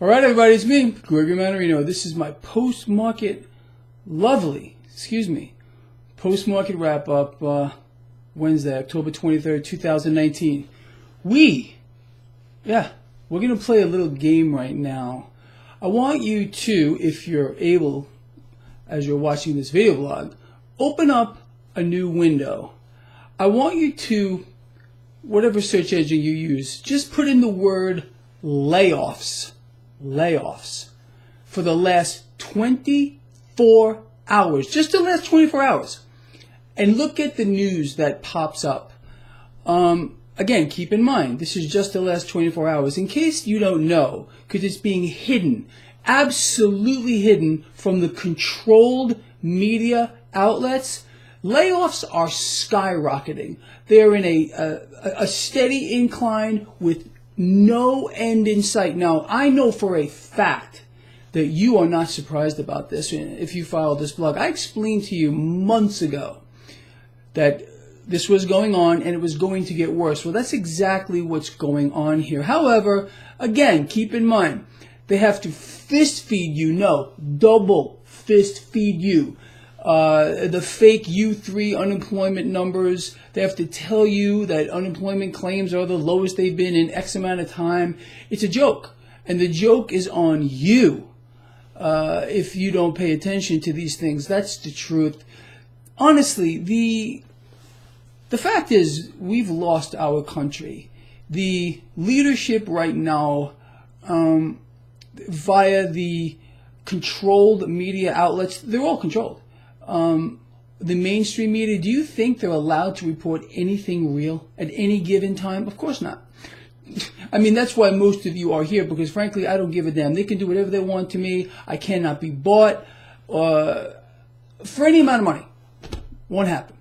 All right, everybody, it's me, Gregory Mannarino. This is my post-market wrap-up, Wednesday, October 23rd, 2019. We're going to play a little game right now. I want you to, if you're able, as you're watching this video blog, open up a new window. I want you to, whatever search engine you use, just put in the word layoffs for the last 24 hours, just the last 24 hours, and look at the news that pops up. Again, keep in mind, this is just the last 24 hours. In case you don't know, because it's being hidden, absolutely hidden from the controlled media outlets, layoffs are skyrocketing. They're in a steady incline with no end in sight. Now, I know for a fact that you are not surprised about this if you follow this blog. I explained to you months ago that this was going on and it was going to get worse. Well, that's exactly what's going on here. However, again, keep in mind, they have to fist feed you. No, double fist feed you. The fake U3 unemployment numbers. They have to tell you that unemployment claims are the lowest they've been in X amount of time. It's a joke. And the joke is on you if you don't pay attention to these things. That's the truth. Honestly, the fact is we've lost our country. The leadership right now, via the controlled media outlets, they're all controlled. The mainstream media, do you think they're allowed to report anything real at any given time? Of course not. I mean, that's why most of you are here, because frankly, I don't give a damn. They can do whatever they want to me. I cannot be bought for any amount of money. Won't happen.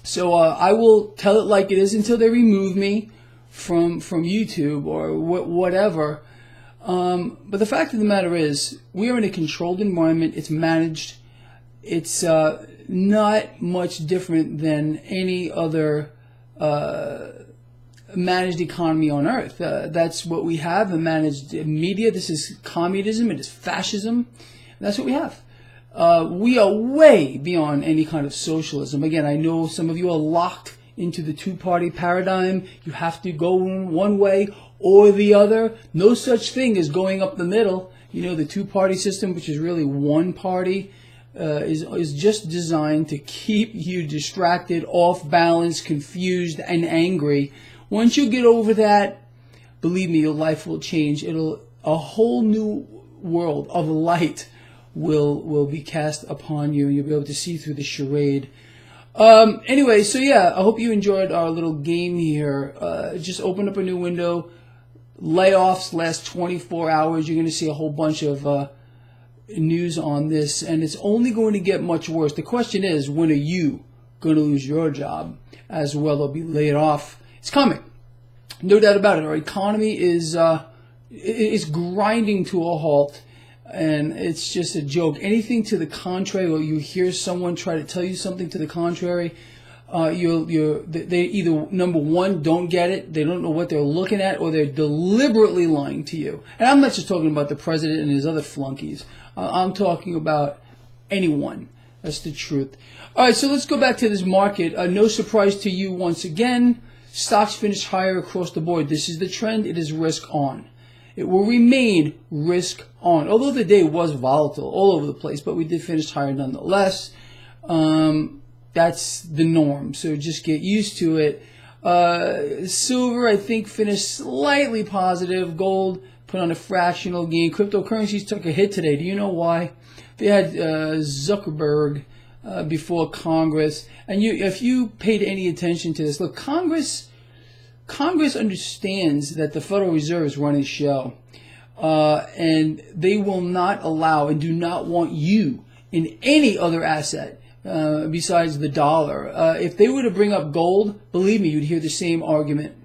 So I will tell it like it is until they remove me from YouTube or whatever. But the fact of the matter is, we are in a controlled environment. It's managed. It's not much different than any other managed economy on earth. That's what we have, a managed media. This is communism. It is fascism. That's what we have. We are way beyond any kind of socialism. Again, I know some of you are locked into the two-party paradigm. You have to go one way or the other. No such thing as going up the middle. You know, the two-party system, which is really one party, is just designed to keep you distracted, off balance, confused, and angry. Once you get over that, believe me, your life will change. A whole new world of light will be cast upon you, and you'll be able to see through the charade. Anyway, so yeah, I hope you enjoyed our little game here. Just open up a new window. Layoffs last 24 hours. You're going to see a whole bunch of news on this, and it's only going to get much worse. The question is, when are you going to lose your job as well or be laid off? It's coming. No doubt about it. Our economy is grinding to a halt. And it's just a joke. Anything to the contrary, or you hear someone try to tell you something to the contrary, they either, number one, don't get it, they don't know what they're looking at, or they're deliberately lying to you. And I'm not just talking about the president and his other flunkies. I'm talking about anyone. That's the truth. All right, so let's go back to this market. No surprise to you once again. Stocks finished higher across the board. This is the trend. It is risk on. It will remain risk on. Although the day was volatile all over the place, but we did finish higher nonetheless. That's the norm, so just get used to it. Silver, I think, finished slightly positive. Gold put on a fractional gain. Cryptocurrencies took a hit today. Do you know why? They had Zuckerberg before Congress. And if you paid any attention to this, look, Congress understands that the Federal Reserve is running the show, and they will not allow and do not want you in any other asset besides the dollar. If they were to bring up gold, believe me, you'd hear the same argument.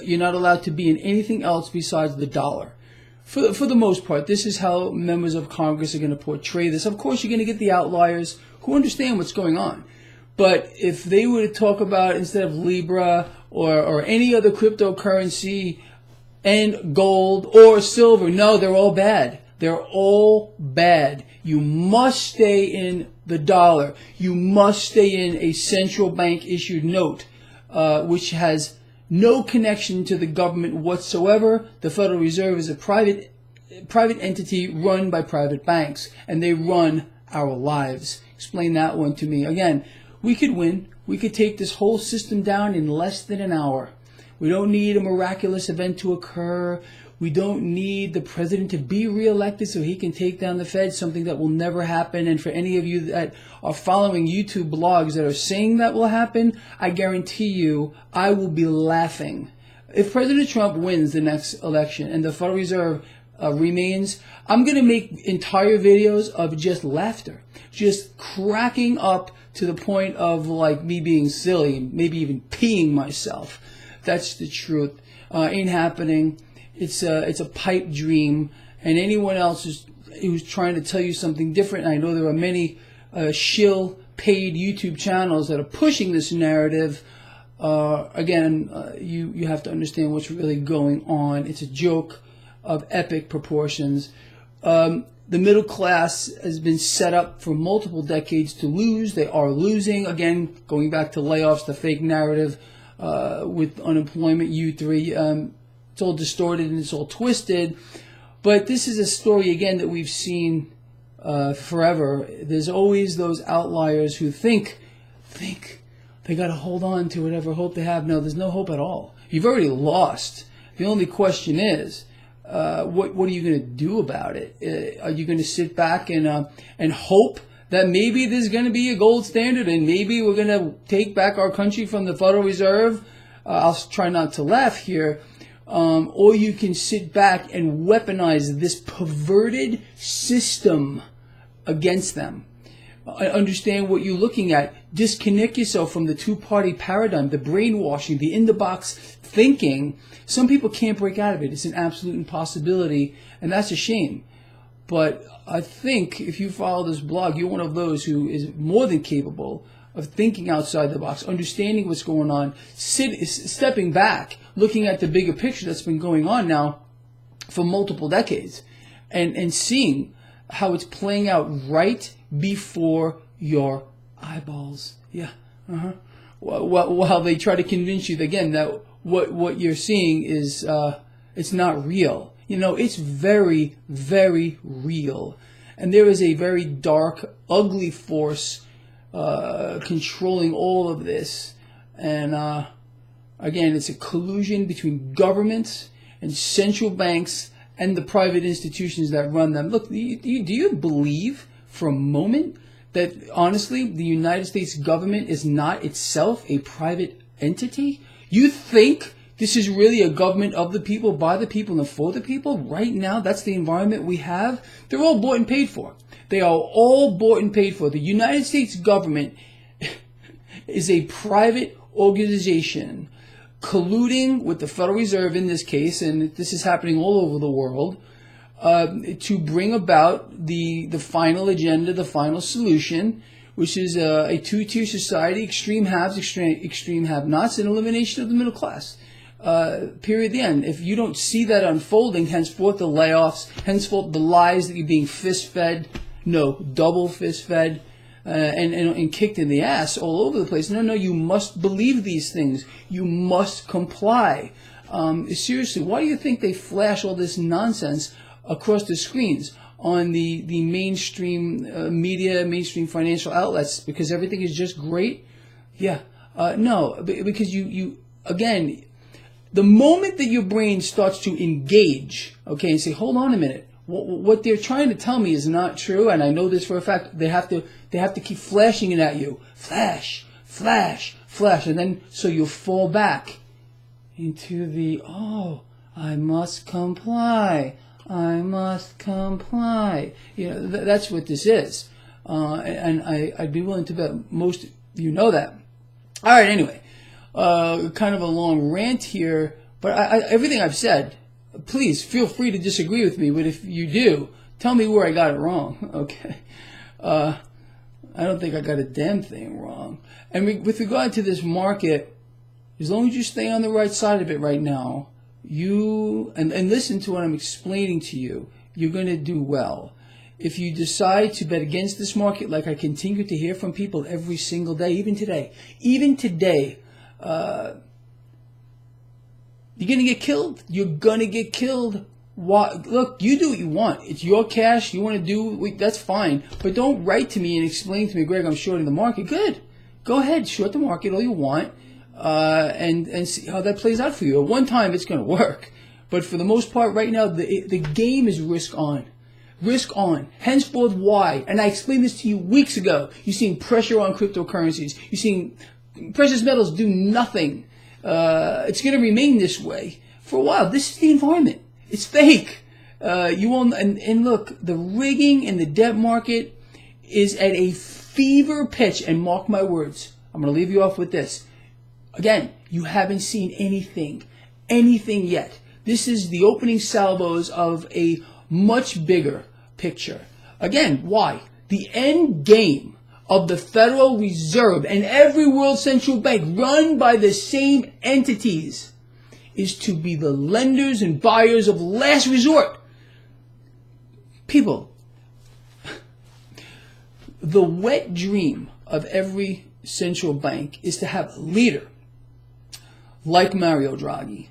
You're not allowed to be in anything else besides the dollar. For the most part, this is how members of Congress are going to portray this. Of course, you're going to get the outliers who understand what's going on. But if they were to talk about, instead of Libra or any other cryptocurrency, and gold or silver. No, they're all bad. They're all bad. You must stay in the dollar. You must stay in a central bank issued note, which has no connection to the government whatsoever. The Federal Reserve is a private entity run by private banks, and they run our lives. Explain that one to me. Again, we could win. We could take this whole system down in less than an hour. We don't need a miraculous event to occur. We don't need the president to be reelected so he can take down the Fed, something that will never happen. And for any of you that are following YouTube blogs that are saying that will happen, I guarantee you I will be laughing. If President Trump wins the next election and the Federal Reserve remains, I'm going to make entire videos of just laughter, just cracking up to the point of like me being silly, maybe even peeing myself. That's the truth. Ain't happening. It's a pipe dream, and anyone else who's trying to tell you something different. And I know there are many shill paid YouTube channels that are pushing this narrative. You have to understand what's really going on. It's a joke of epic proportions. The middle class has been set up for multiple decades to lose. They are losing. Again, going back to layoffs, the fake narrative with unemployment, U3. It's all distorted and it's all twisted. But this is a story, again, that we've seen forever. There's always those outliers who think they got to hold on to whatever hope they have. No, there's no hope at all. You've already lost. The only question is, what are you going to do about it? Are you going to sit back and hope that maybe there's going to be a gold standard and maybe we're going to take back our country from the Federal Reserve? I'll try not to laugh here. Or you can sit back and weaponize this perverted system against them. Understand what you're looking at. Disconnect yourself from the two-party paradigm, the brainwashing, the in-the-box thinking. Some people can't break out of it. It's an absolute impossibility, and that's a shame. But I think if you follow this blog, you're one of those who is more than capable of thinking outside the box, understanding what's going on, stepping back, looking at the bigger picture that's been going on now for multiple decades, and seeing how it's playing out right before your eyeballs. Yeah. While they try to convince you again that what you're seeing is it's not real. You know, it's very, very real, and there is a very dark, ugly force controlling all of this. And again, it's a collusion between governments and central banks and the private institutions that run them. Look, do you believe for a moment that, honestly, the United States government is not itself a private entity? You think this is really a government of the people, by the people, and for the people? Right now, that's the environment we have. They're all bought and paid for. They are all bought and paid for. The United States government is a private organization colluding with the Federal Reserve in this case, and this is happening all over the world, to bring about the final agenda, the final solution, which is a two-tier society, extreme haves, extreme have-nots, and elimination of the middle class. Period. The end. If you don't see that unfolding, henceforth the layoffs, henceforth the lies that you're being fist-fed, double fist-fed, and kicked in the ass all over the place. No, you must believe these things. You must comply. Seriously, why do you think they flash all this nonsense across the screens on the mainstream media, mainstream financial outlets? Because everything is just great? Yeah. No, because you again, the moment that your brain starts to engage, okay, and say, hold on a minute, what they're trying to tell me is not true, and I know this for a fact. They have to keep flashing it at you, flash, flash, flash, and then so you fall back into the I must comply, I must comply. You know, that's what this is, and I'd be willing to bet most of you know that. All right, anyway, kind of a long rant here, but everything I've said, please feel free to disagree with me, but if you do, tell me where I got it wrong, okay? I don't think I got a damn thing wrong. And with regard to this market, as long as you stay on the right side of it right now, and listen to what I'm explaining to you, you're going to do well. If you decide to bet against this market, like I continue to hear from people every single day, even today, you're going to get killed. You're going to get killed. Why? Look, you do what you want. It's your cash. You want to do, that's fine. But don't write to me and explain to me, Greg, I'm shorting the market. Good. Go ahead, short the market all you want, and see how that plays out for you. At one time, it's going to work. But for the most part, right now, the game is risk on. Risk on. Henceforth, why? And I explained this to you weeks ago. You're seeing pressure on cryptocurrencies. You're seeing precious metals do nothing. It's going to remain this way for a while. This is the environment. It's fake. You won't. And look, the rigging in the debt market is at a fever pitch. And mark my words, I'm going to leave you off with this. Again, you haven't seen anything yet. This is the opening salvos of a much bigger picture. Again, why? The end game of the Federal Reserve and every world central bank run by the same entities is to be the lenders and buyers of last resort. People, the wet dream of every central bank is to have a leader like Mario Draghi,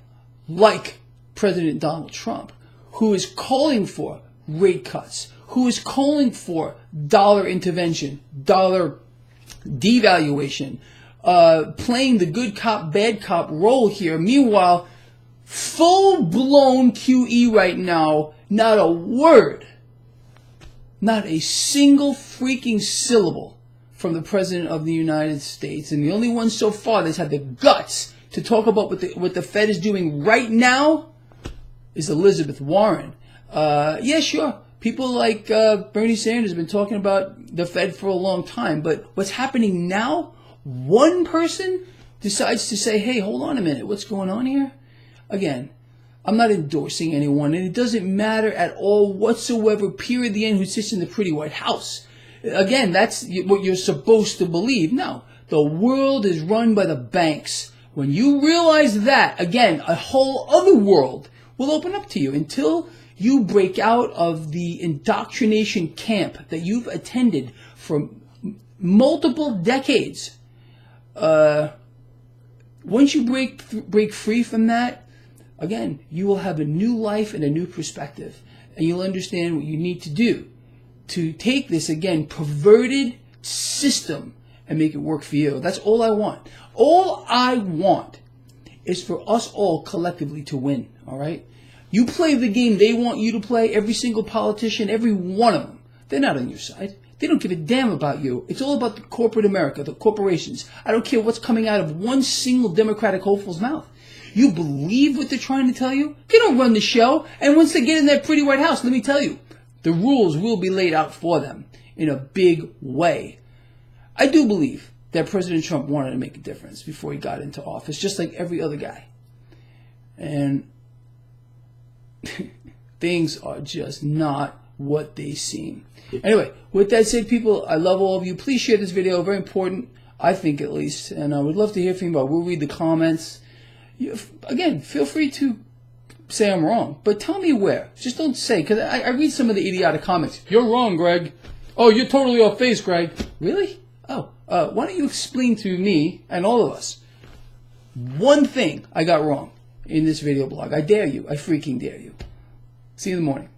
like President Donald Trump, who is calling for rate cuts, who is calling for dollar intervention, dollar devaluation, playing the good cop, bad cop role here. Meanwhile, full-blown QE right now, not a word, not a single freaking syllable from the President of the United States. And the only one so far that's had the guts to talk about what the Fed is doing right now is Elizabeth Warren. Yeah, sure. People like Bernie Sanders have been talking about the Fed for a long time. But what's happening now, one person decides to say, hey, hold on a minute. What's going on here? Again, I'm not endorsing anyone, and it doesn't matter at all whatsoever, period, the end, who sits in the pretty White House. Again, that's what you're supposed to believe. No, the world is run by the banks. When you realize that, again, a whole other world will open up to you. Until you break out of the indoctrination camp that you've attended for multiple decades. Once you break free from that, again, you will have a new life and a new perspective. And you'll understand what you need to do to take this, again, perverted system and make it work for you. That's all I want. All I want is for us all collectively to win, all right? You play the game they want you to play, every single politician, every one of them. They're not on your side. They don't give a damn about you. It's all about the corporate America, the corporations. I don't care what's coming out of one single Democratic hopeful's mouth. You believe what they're trying to tell you? They don't run the show. And once they get in that pretty White House, let me tell you, the rules will be laid out for them in a big way. I do believe that President Trump wanted to make a difference before he got into office, just like every other guy. And things are just not what they seem. Anyway, with that said, people, I love all of you. Please share this video. Very important, I think, at least. And I would love to hear from you. We'll read the comments. Again, feel free to say I'm wrong, but tell me where. Just don't say, because I read some of the idiotic comments. You're wrong, Greg. Oh, you're totally off base, Greg. Really? Oh, why don't you explain to me and all of us one thing I got wrong in this video blog? I dare you. I freaking dare you. See you in the morning.